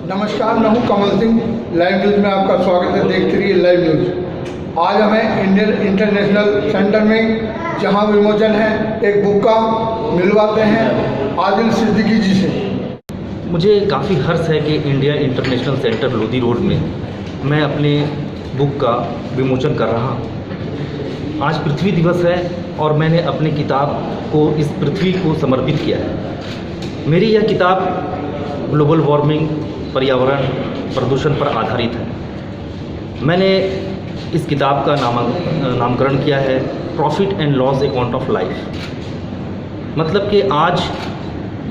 नमस्कार, मैं हूं कमल सिंह। लाइव न्यूज़ में आपका स्वागत है। देखते रहिए लाइव न्यूज़। आज हमें इंडियन इंटरनेशनल सेंटर में जहां विमोचन है एक बुक का, मिलवाते हैं आदिल सिद्दीकी जी से। मुझे काफ़ी हर्ष है कि India international centre Lodhi road में मैं अपने बुक का विमोचन कर रहा हूँ। आज पृथ्वी दिवस है और मैंने अपनी किताब को इस पृथ्वी को समर्पित किया है। मेरी यह किताब ग्लोबल वार्मिंग, पर्यावरण प्रदूषण पर आधारित है। मैंने इस किताब का नामकरण किया है profit and loss account of life. मतलब कि आज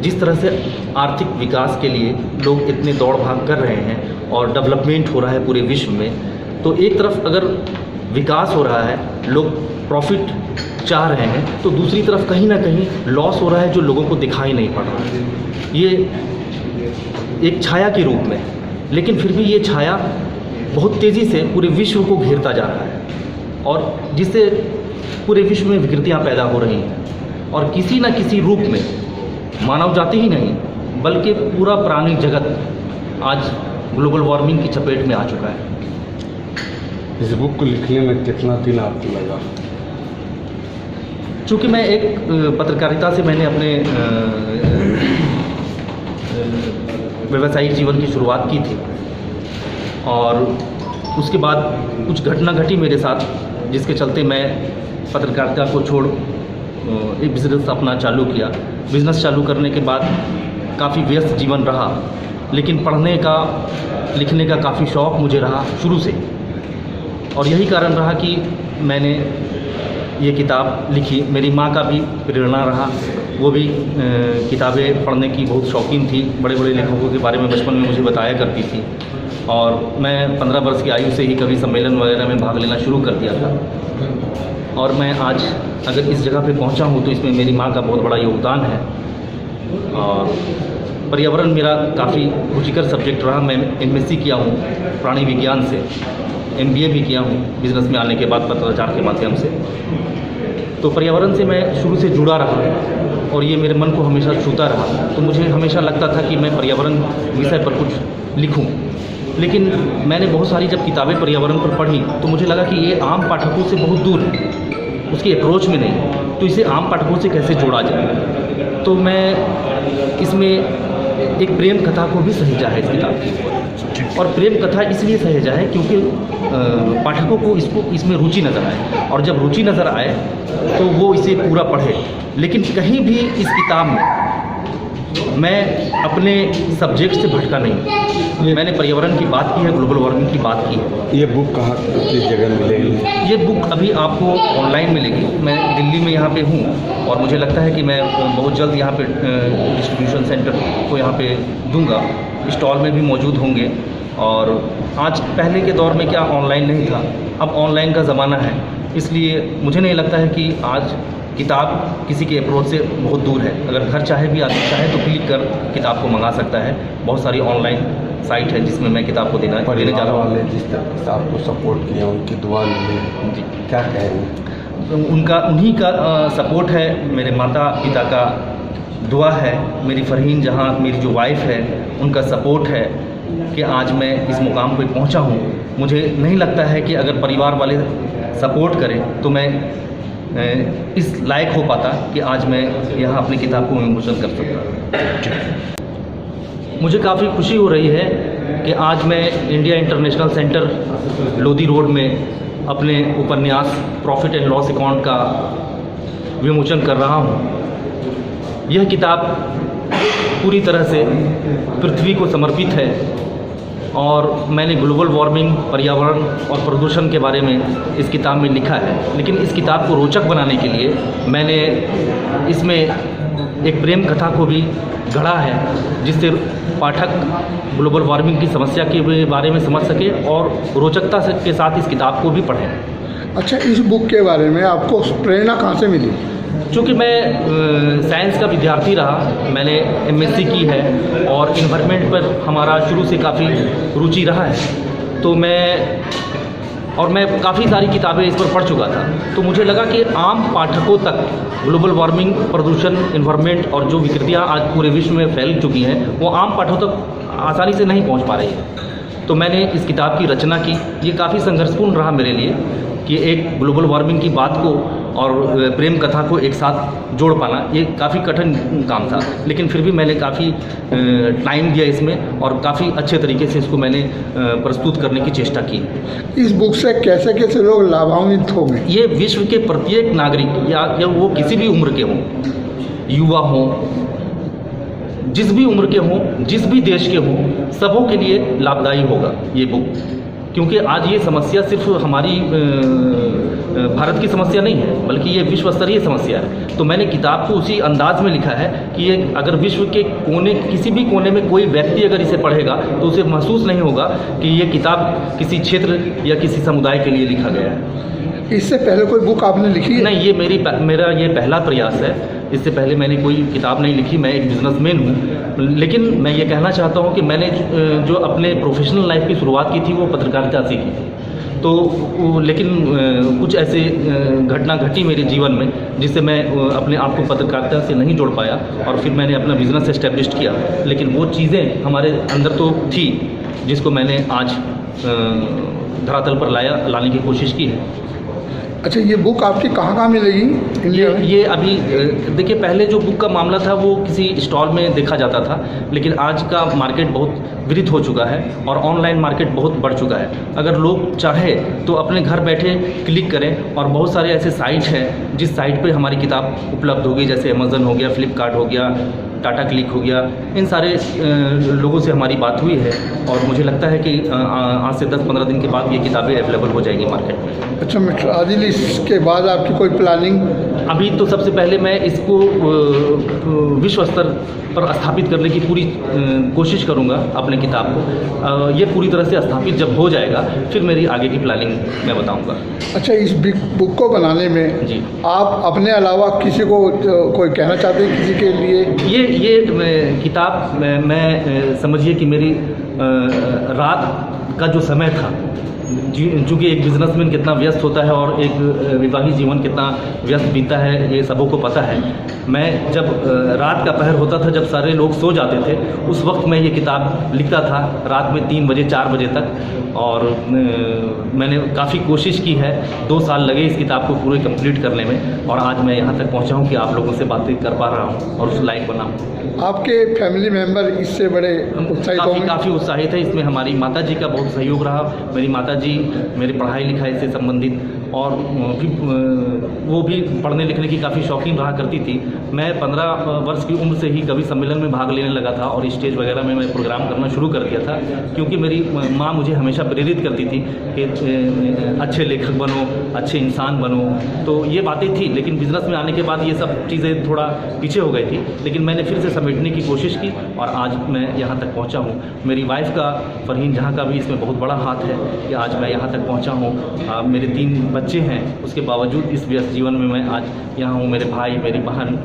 जिस तरह से आर्थिक विकास के लिए लोग इतने दौड़ भाग कर रहे हैं और डेवलपमेंट हो रहा है पूरे विश्व में, तो एक तरफ अगर विकास हो रहा है, लोग प्रॉफिट चाह रहे हैं, तो दूसरी तरफ कहीं ना कहीं लॉस हो रहा है जो लोगों को दिखाई नहीं पड़ रहा है। ये एक छाया के रूप में, लेकिन फिर भी ये छाया बहुत तेज़ी से पूरे विश्व को घेरता जा रहा है और जिससे पूरे विश्व में विकृतियाँ पैदा हो रही हैं और किसी न किसी रूप में मानव जाति ही नहीं बल्कि पूरा प्राणी जगत आज ग्लोबल वार्मिंग की चपेट में आ चुका है। इस बुक को लिखने में कितना दिन आपको लगा? चूँकि मैं एक पत्रकारिता से मैंने अपने व्यावसायिक जीवन की शुरुआत की थी और उसके बाद कुछ घटना घटी मेरे साथ, जिसके चलते मैं पत्रकारिता को छोड़ एक बिज़नेस अपना चालू किया। बिज़नेस चालू करने के बाद काफ़ी व्यस्त जीवन रहा, लेकिन पढ़ने का लिखने का काफ़ी शौक़ मुझे रहा शुरू से और यही कारण रहा कि मैंने ये किताब लिखी। मेरी माँ का भी प्रेरणा रहा, वो भी किताबें पढ़ने की बहुत शौकीन थी। बड़े बड़े लेखकों के बारे में बचपन में मुझे बताया करती थी और मैं 15 वर्ष की आयु से ही कवि सम्मेलन वगैरह में भाग लेना शुरू कर दिया था और मैं आज अगर इस जगह पे पहुंचा हूं तो इसमें मेरी माँ का बहुत बड़ा योगदान है। और पर्यावरण मेरा काफ़ी रुचिकर सब्जेक्ट रहा। मैं MSc किया हूँ प्राणी विज्ञान से, MBA भी किया हूँ बिज़नेस में आने के बाद पत्राचार के माध्यम से। तो पर्यावरण से मैं शुरू से जुड़ा रहा और ये मेरे मन को हमेशा छूता रहा। तो मुझे हमेशा लगता था कि मैं पर्यावरण विषय पर कुछ लिखूं, लेकिन मैंने बहुत सारी जब किताबें पर्यावरण पर पढ़ी तो मुझे लगा कि ये आम पाठकों से बहुत दूर है, उसकी अप्रोच में नहीं, तो इसे आम पाठकों से कैसे जोड़ा जाए। तो मैं इसमें एक प्रेम कथा को भी सहेजा है इस किताब की। और प्रेम कथा इसलिए सहेजा है क्योंकि पाठकों को इसमें रुचि नज़र आए और जब रुचि नज़र आए तो वो इसे पूरा पढ़े। लेकिन कहीं भी इस किताब में मैं अपने सब्जेक्ट से भटका नहीं। मैंने पर्यावरण की बात की है, ग्लोबल वार्मिंग की बात की है। ये बुक कहाँ किस जगह मिलेगी? ये बुक अभी आपको ऑनलाइन मिलेगी। मैं दिल्ली में यहाँ पे हूँ और मुझे लगता है कि मैं बहुत जल्द यहाँ पे डिस्ट्रीब्यूशन सेंटर को यहाँ पे दूंगा। स्टॉल में भी मौजूद होंगे। और आज पहले के दौर में क्या ऑनलाइन नहीं था, अब ऑनलाइन का ज़माना है, इसलिए मुझे नहीं लगता है कि आज किताब किसी के अप्रोच से बहुत दूर है। अगर घर चाहे भी आदमी चाहे तो क्लिक कर किताब को मंगा सकता है। बहुत सारी ऑनलाइन साइट है जिसमें मैं किताब को देने जा रहा हूँ। जिस तरह से आपको सपोर्ट किया, उनकी दुआ मिली जी, क्या कहेंगे? उन्हीं का सपोर्ट है, मेरे माता पिता का दुआ है, मेरी फरहीन जहाँ मेरी जो वाइफ है उनका सपोर्ट है कि आज मैं इस मुकाम पे पहुँचा हूँ। मुझे नहीं लगता है कि अगर परिवार वाले सपोर्ट करें तो मैं इस लायक हो पाता कि आज मैं यहाँ अपनी किताब को विमोचन कर सकता। मुझे काफ़ी खुशी हो रही है कि आज मैं India international centre Lodhi road में अपने उपन्यास प्रॉफिट एंड लॉस अकाउंट का विमोचन कर रहा हूँ। यह किताब पूरी तरह से पृथ्वी को समर्पित है और मैंने ग्लोबल वार्मिंग, पर्यावरण और प्रदूषण के बारे में इस किताब में लिखा है। लेकिन इस किताब को रोचक बनाने के लिए मैंने इसमें एक प्रेम कथा को भी गढ़ा है, जिससे पाठक ग्लोबल वार्मिंग की समस्या के बारे में समझ सके और रोचकता के साथ इस किताब को भी पढ़ें। अच्छा, इस बुक के बारे में आपको प्रेरणा कहाँ से मिली? चूँकि मैं साइंस का विद्यार्थी रहा, मैंने MSc की है और इन्वायरमेंट पर हमारा शुरू से काफ़ी रुचि रहा है, तो मैं और मैं काफ़ी सारी किताबें इस पर पढ़ चुका था। तो मुझे लगा कि आम पाठकों तक ग्लोबल वार्मिंग, प्रदूषण, इन्वायरमेंट और जो विकृतियाँ आज पूरे विश्व में फैल चुकी हैं वो आम पाठकों तक आसानी से नहीं पहुंच पा रही है। तो मैंने इस किताब की रचना की। ये काफ़ी संघर्षपूर्ण रहा मेरे लिए कि एक ग्लोबल वार्मिंग की बात को और प्रेम कथा को एक साथ जोड़ पाना ये काफ़ी कठिन काम था, लेकिन फिर भी मैंने काफ़ी टाइम दिया इसमें और काफ़ी अच्छे तरीके से इसको मैंने प्रस्तुत करने की चेष्टा की। इस बुक से कैसे कैसे लोग लाभान्वित होंगे? ये विश्व के प्रत्येक नागरिक या वो किसी भी उम्र के हों, युवा हों, जिस भी उम्र के हों, जिस भी देश के हों, सबों के लिए लाभदायी होगा ये बुक। क्योंकि आज ये समस्या सिर्फ हमारी भारत की समस्या नहीं है, बल्कि ये विश्व स्तरीय समस्या है। तो मैंने किताब को उसी अंदाज में लिखा है कि ये अगर विश्व के कोने, किसी भी कोने में कोई व्यक्ति अगर इसे पढ़ेगा तो उसे महसूस नहीं होगा कि ये किताब किसी क्षेत्र या किसी समुदाय के लिए लिखा गया है। इससे पहले कोई बुक आपने लिखी है? नहीं, ये मेरा ये पहला प्रयास है। इससे पहले मैंने कोई किताब नहीं लिखी। मैं एक बिजनेसमैन हूँ, लेकिन मैं ये कहना चाहता हूँ कि मैंने जो अपने प्रोफेशनल लाइफ की शुरुआत की थी वो पत्रकारिता से की थी। तो लेकिन कुछ ऐसे घटना घटी मेरे जीवन में जिससे मैं अपने आप को पत्रकारिता से नहीं जोड़ पाया और फिर मैंने अपना बिज़नेस एस्टेब्लिश किया। लेकिन वो चीज़ें हमारे अंदर तो थी जिसको मैंने आज धरातल पर लाने की कोशिश की है। अच्छा, ये बुक आपकी कहाँ मिलेगी इंडिया में? ये अभी देखिए, पहले जो बुक का मामला था वो किसी स्टॉल में देखा जाता था, लेकिन आज का मार्केट बहुत विविध हो चुका है और ऑनलाइन मार्केट बहुत बढ़ चुका है। अगर लोग चाहे तो अपने घर बैठे क्लिक करें और बहुत सारे ऐसे साइट हैं जिस साइट पे हमारी किताब उपलब्ध होगी, जैसे अमेज़न हो गया, फ्लिपकार्ट हो गया, टाटा क्लिक हो गया। इन सारे लोगों से हमारी बात हुई है और मुझे लगता है कि आज से 10-15 दिन के बाद ये किताबें अवेलेबल हो जाएंगी मार्केट में। अच्छा मिस्टर आदिल, इसके बाद आपकी कोई प्लानिंग? अभी तो सबसे पहले मैं इसको विश्व स्तर पर स्थापित करने की पूरी कोशिश करूंगा अपने किताब को। ये पूरी तरह से स्थापित जब हो जाएगा फिर मेरी आगे की प्लानिंग मैं बताऊंगा। अच्छा, इस बुक को बनाने में जी आप अपने अलावा किसी को कोई कहना चाहते हैं किसी के लिए? ये किताब मैं समझिए कि मेरी रात का जो समय था, चूँकि एक बिजनेसमैन कितना व्यस्त होता है और एक विवाहित जीवन कितना व्यस्त बीतता है ये सबों को पता है। मैं जब रात का पहर होता था, जब सारे लोग सो जाते थे, उस वक्त मैं ये किताब लिखता था रात में 3 बजे 4 बजे तक। और मैंने काफ़ी कोशिश की है, 2 साल लगे इस किताब को पूरे कंप्लीट करने में और आज मैं यहाँ तक पहुँचा हूँ कि आप लोगों से बातें कर पा रहा हूँ और उस लायक बना हूँ। आपके फैमिली मेम्बर इससे बड़े उत्साहित होंगे? काफ़ी उत्साहित है। इसमें हमारी माताजी का बहुत सहयोग रहा। मेरी माताजी मेरी पढ़ाई लिखाई से संबंधित और वो भी पढ़ने लिखने की काफ़ी शौकीन रहा करती थी। मैं 15 वर्ष की उम्र से ही कवि सम्मेलन में भाग लेने लगा था और स्टेज वगैरह में मैं प्रोग्राम करना शुरू कर दिया था, क्योंकि मेरी माँ मुझे हमेशा प्रेरित करती थी कि अच्छे लेखक बनो, अच्छे इंसान बनो। तो ये बातें थी, लेकिन बिजनेस में आने के बाद ये सब चीज़ें थोड़ा पीछे हो गई थी, लेकिन मैंने फिर से समेटने की कोशिश की और आज मैं यहाँ तक पहुँचा हूँ। मेरी वाइफ का, फरहीन जहाँ का भी इसमें बहुत बड़ा हाथ है कि आज मैं यहाँ तक पहुँचा हूँ। मेरे 3 बच्चे हैं, उसके बावजूद इस व्यस्त जीवन में मैं आज यहाँ हूँ। मेरे भाई, मेरी बहन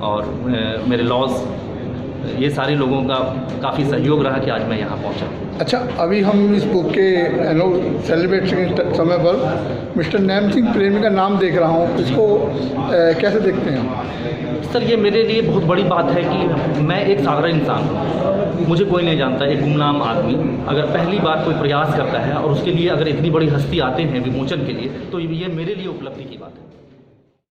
और मेरे लॉज, ये सारे लोगों का काफ़ी सहयोग रहा कि आज मैं यहाँ पहुँचा। अच्छा, अभी हम इस बुक के सेलिब्रेशन के समय पर मिस्टर नैम सिंह प्रेमी का नाम देख रहा हूँ, इसको कैसे देखते हैं? सर, ये मेरे लिए बहुत बड़ी बात है कि मैं एक साधारण इंसान हूँ, मुझे कोई नहीं जानता। एक गुमनाम आदमी अगर पहली बार कोई प्रयास करता है और उसके लिए अगर इतनी बड़ी हस्ती आते हैं विमोचन के लिए, तो ये मेरे लिए उपलब्धि की बात है।